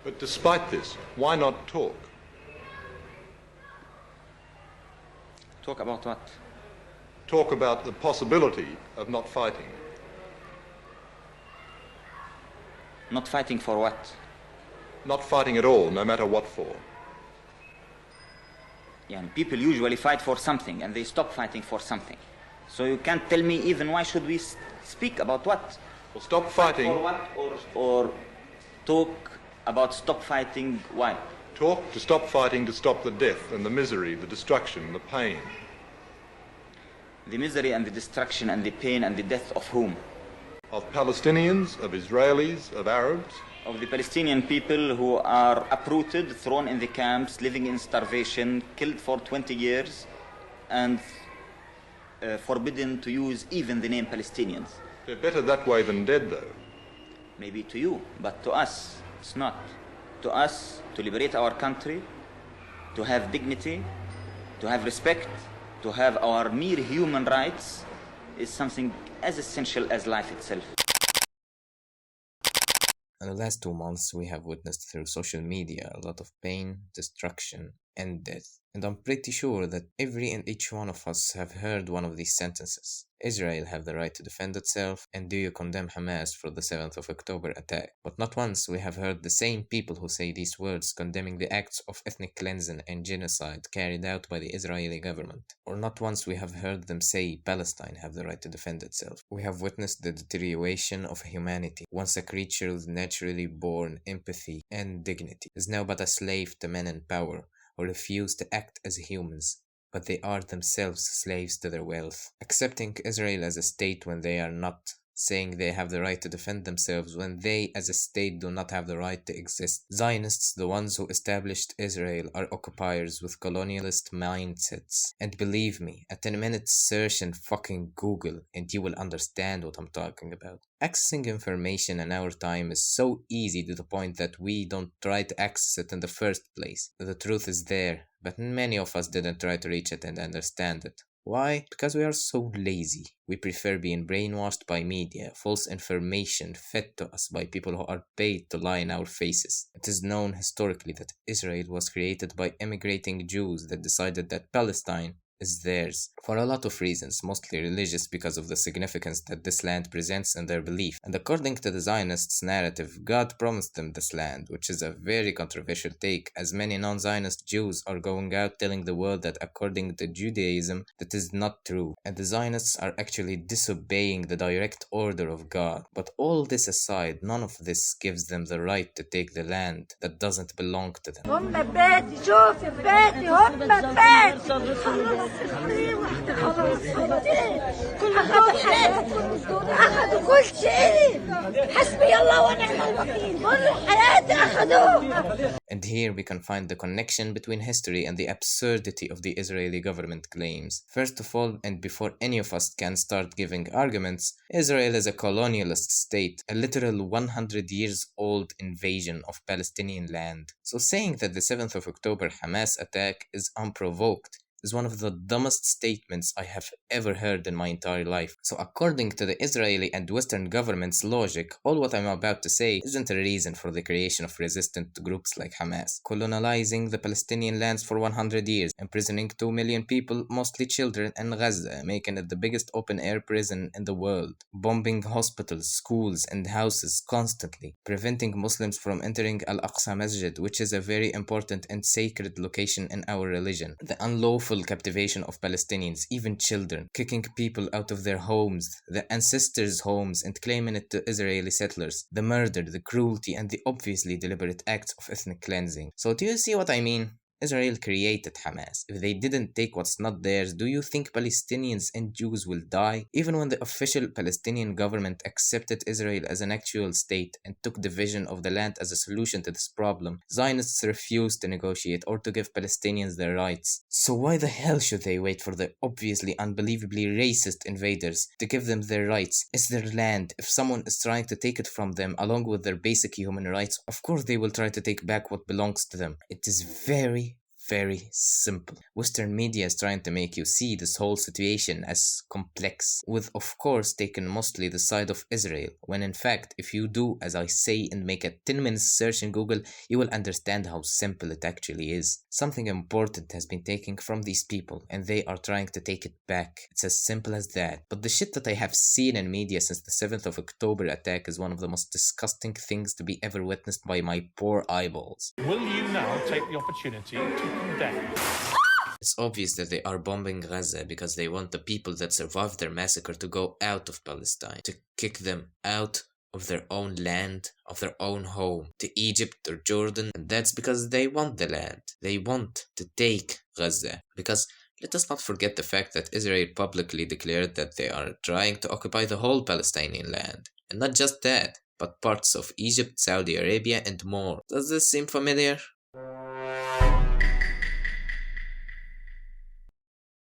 But despite this, why not talk? Talk about what? Talk about the possibility of not fighting. Not fighting for what? Not fighting at all, no matter what for. Yeah, and people usually fight for something and they stop fighting for something. So you can't tell me even why should we speak about what? Well, stop fighting. For what? Or talk about stop fighting why? Talk to stop fighting, to stop the death and the misery, the destruction, the pain. The misery and the destruction and the pain and the death of whom? Of Palestinians, of Israelis, of Arabs. Of the Palestinian people who are uprooted, thrown in the camps, living in starvation, killed for 20 years, and forbidden to use even the name Palestinians. They're better that way than dead, though. Maybe to you, but to us, it's not. To us, to liberate our country, to have dignity, to have respect, to have our mere human rights, is something as essential as life itself. In the last 2 months, we have witnessed through social media a lot of pain, destruction, and death. And I'm pretty sure that every and each one of us have heard one of these sentences. Israel have the right to defend itself, and do you condemn Hamas for the 7th of October attack? But not once we have heard the same people who say these words condemning the acts of ethnic cleansing and genocide carried out by the Israeli government. Or not once we have heard them say Palestine have the right to defend itself. We have witnessed the deterioration of humanity. Once a creature with naturally born empathy and dignity is now but a slave to men in power who refuse to act as humans, but they are themselves slaves to their wealth. Accepting Israel as a state when they are not, saying they have the right to defend themselves when they as a state do not have the right to exist. Zionists, the ones who established Israel, are occupiers with colonialist mindsets. And believe me, a 10-minute search in fucking Google and you will understand what I'm talking about. Accessing information in our time is so easy to the point that we don't try to access it in the first place. The truth is there, but many of us didn't try to reach it and understand it. Why? Because we are so lazy. We prefer being brainwashed by media, false information fed to us by people who are paid to lie in our faces. It is known historically that Israel was created by immigrating Jews that decided that Palestine is theirs, for a lot of reasons, mostly religious because of the significance that this land presents in their belief. And according to the Zionists' narrative, God promised them this land, which is a very controversial take, as many non-Zionist Jews are going out telling the world that according to Judaism, that is not true, and the Zionists are actually disobeying the direct order of God. But all this aside, none of this gives them the right to take the land that doesn't belong to them. أخذوا كل شيء حسبي الله ونعم الوكيل كل حياتي أخذوه. And here we can find the connection between history and the absurdity of the Israeli government claims. First of all, and before any of us can start giving arguments, Israel is a colonialist state, a literal 100 years old invasion of Palestinian land. So saying that the 7th of October Hamas attack is unprovoked is one of the dumbest statements I have ever heard in my entire life. So according to the Israeli and Western government's logic, all what I'm about to say isn't a reason for the creation of resistant groups like Hamas, colonizing the Palestinian lands for 100 years, imprisoning 2 million people, mostly children, in Gaza, making it the biggest open-air prison in the world, bombing hospitals, schools, and houses constantly, preventing Muslims from entering Al-Aqsa Masjid, which is a very important and sacred location in our religion, the unlawful captivation of Palestinians, even children, kicking people out of their homes, their ancestors' homes, and claiming it to Israeli settlers, the murder, the cruelty, and the obviously deliberate acts of ethnic cleansing. So do you see what I mean? Israel created Hamas. If they didn't take what's not theirs, do you think Palestinians and Jews will die? Even when the official Palestinian government accepted Israel as an actual state and took division of the land as a solution to this problem, Zionists refused to negotiate or to give Palestinians their rights. So why the hell should they wait for the obviously unbelievably racist invaders to give them their rights? It's their land. If someone is trying to take it from them along with their basic human rights, of course they will try to take back what belongs to them. It is very very simple. Western media is trying to make you see this whole situation as complex, with of course taking mostly the side of Israel, when in fact if you do as I say and make a 10-minute search in Google, you will understand how simple it actually is. Something important has been taken from these people and they are trying to take it back. It's as simple as that. But the shit that I have seen in media since the 7th of October attack is one of the most disgusting things to be ever witnessed by my poor eyeballs. Will you now take the opportunity to condemn? It's obvious that they are bombing Gaza because they want the people that survived their massacre to go out of Palestine, to kick them out of their own land, of their own home, to Egypt or Jordan, and that's because they want the land. They want to take Gaza. Because let us not forget the fact that Israel publicly declared that they are trying to occupy the whole Palestinian land. And not just that, but parts of Egypt, Saudi Arabia, and more. Does this seem familiar?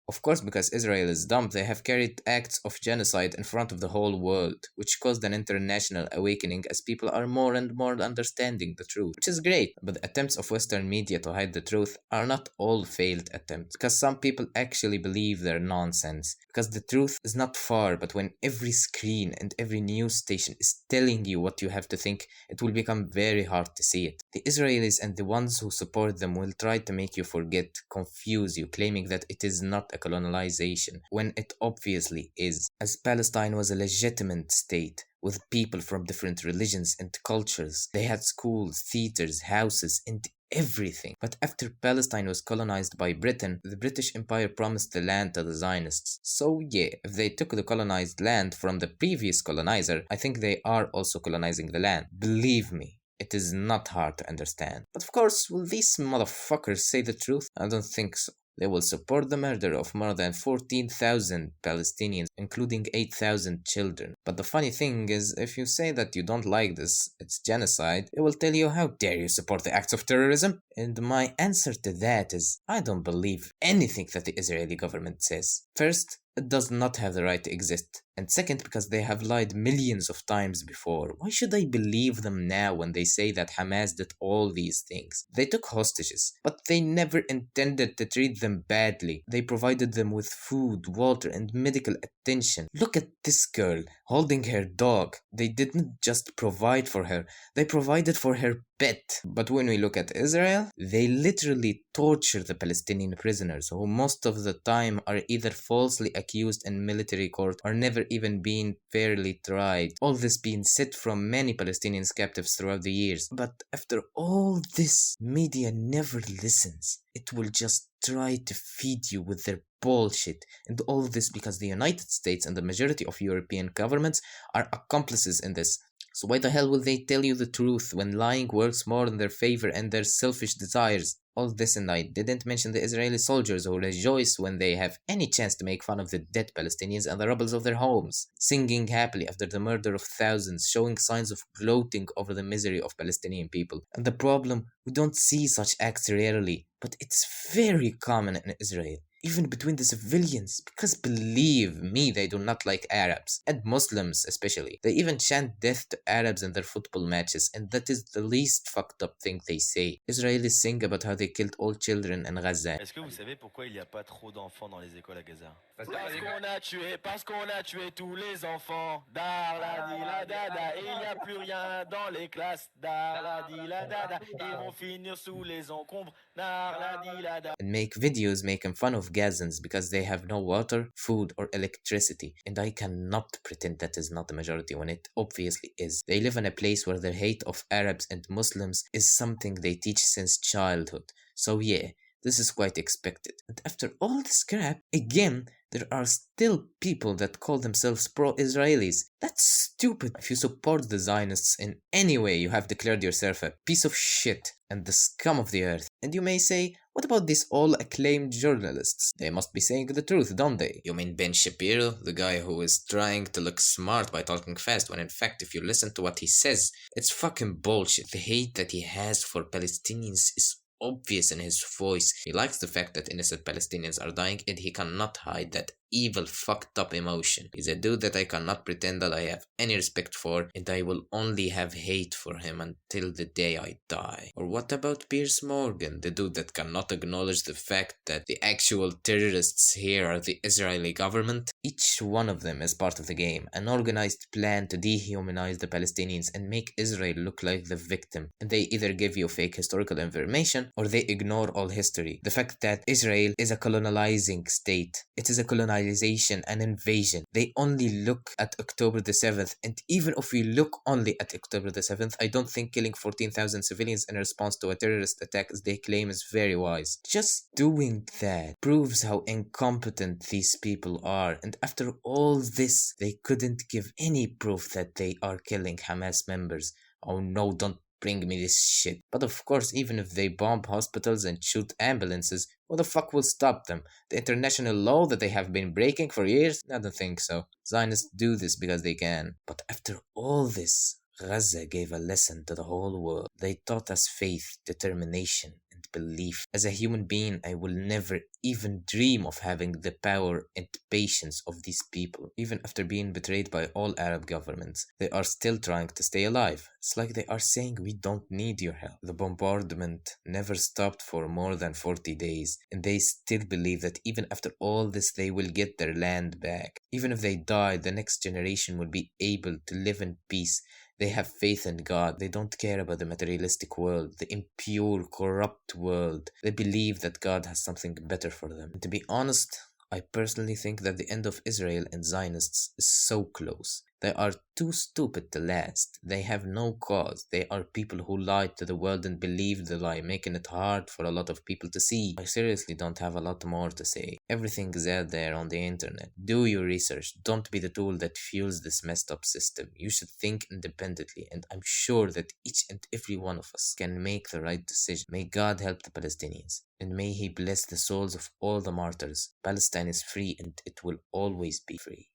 Of course, because Israel is dumb, they have carried acts of genocide in front of the whole world, which caused an international awakening as people are more and more understanding the truth, which is great. But the attempts of Western media to hide the truth are not all failed attempts, because some people actually believe their nonsense. Because the truth is not far, but when every screen and every news station is telling you what you have to think, it will become very hard to see it. The Israelis and the ones who support them will try to make you forget, confuse you, claiming that it is not a colonization, when it obviously is, as Palestine was a legitimate state with people from different religions and cultures. They had schools, theaters, houses, and everything. But after Palestine was colonized by Britain, the British Empire promised the land to the Zionists. So yeah, if they took the colonized land from the previous colonizer, I think they are also colonizing the land. Believe me. It is not hard to understand. But of course, will these motherfuckers say the truth? I don't think so. They will support the murder of more than 14,000 Palestinians, including 8,000 children. But the funny thing is, if you say that you don't like this, it's genocide, they will tell you, how dare you support the acts of terrorism? And my answer to that is, I don't believe anything that the Israeli government says. First, it does not have the right to exist. And second, because they have lied millions of times before. Why should I believe them now when they say that Hamas did all these things? They took hostages, but they never intended to treat them badly. They provided them with food, water, and medical attention. Look at this girl holding her dog. They didn't just provide for her, they provided for her pet. But when we look at Israel, they literally torture the Palestinian prisoners, who most of the time are either falsely accused in military court or never even been fairly tried. All this being said from many Palestinian captives throughout the years. But after all this, media never listens. It will just try to feed you with their bullshit. And all this because the United States and the majority of European governments are accomplices in this. So why the hell will they tell you the truth when lying works more in their favor and their selfish desires? All this, and I didn't mention the Israeli soldiers who rejoice when they have any chance to make fun of the dead Palestinians and the rebels of their homes, singing happily after the murder of thousands, showing signs of gloating over the misery of Palestinian people. And the problem, we don't see such acts rarely, but it's very common in Israel, even between the civilians, because believe me, they do not like Arabs, and Muslims especially. They even chant death to Arabs in their football matches, and that is the least fucked up thing they say. Israelis sing about how they killed all children in Gaza. Est-ce que vous savez pourquoi il n'y a pas trop d'enfants dans les écoles à Gaza? Parce qu'on a tué tous les enfants. Dar la di la dada, et il n'y a plus rien dans les classes. Dar la di la dada, ils vont finir sous les encombres. Dar la di la dada. And make videos making fun of Gazans because they have no water, food, or electricity. And I cannot pretend that is not the majority when it obviously is. They live in a place where their hate of Arabs and Muslims is something they teach since childhood. So yeah, this is quite expected. And after all this crap, again, there are still people that call themselves pro-Israelis. That's stupid. If you support the Zionists in any way, you have declared yourself a piece of shit and the scum of the earth. And you may say, what about these all-acclaimed journalists? They must be saying the truth, don't they? You mean Ben Shapiro, the guy who is trying to look smart by talking fast, when in fact if you listen to what he says, it's fucking bullshit. The hate that he has for Palestinians is obvious in his voice. He likes the fact that innocent Palestinians are dying and he cannot hide that evil, fucked up emotion. He's a dude that I cannot pretend that I have any respect for, and I will only have hate for him until the day I die. Or what about Piers Morgan, the dude that cannot acknowledge the fact that the actual terrorists here are the Israeli government? Each one of them is part of the game, an organized plan to dehumanize the Palestinians and make Israel look like the victim, and they either give you fake historical information or they ignore all history. The fact that Israel is a colonizing state, it is a colonization, an invasion. They only look at October the 7th, and even if we look only at October the 7th, I don't think killing 14,000 civilians in response to a terrorist attack as they claim is very wise. Just doing that proves how incompetent these people are, and after all this, they couldn't give any proof that they are killing Hamas members. Oh no, don't bring me this shit. But of course, even if they bomb hospitals and shoot ambulances, who the fuck will stop them? The international law that they have been breaking for years? I don't think so. Zionists do this because they can. But after all this, Gaza gave a lesson to the whole world. They taught us faith, determination, and belief. As a human being, I will never even dream of having the power and patience of these people. Even after being betrayed by all Arab governments, they are still trying to stay alive. It's like they are saying, we don't need your help. The bombardment never stopped for more than 40 days, and they still believe that even after all this, they will get their land back. Even if they die, the next generation will be able to live in peace. They have faith in God. They don't care about the materialistic world, the impure, corrupt world. They believe that God has something better for them. And to be honest, I personally think that the end of Israel and Zionists is so close. They are too stupid to last. They have no cause. They are people who lied to the world and believed the lie, making it hard for a lot of people to see. I seriously don't have a lot more to say. Everything is out there on the internet. Do your research. Don't be the tool that fuels this messed up system. You should think independently, and I'm sure that each and every one of us can make the right decision. May God help the Palestinians, and may He bless the souls of all the martyrs. Palestine is free, and it will always be free.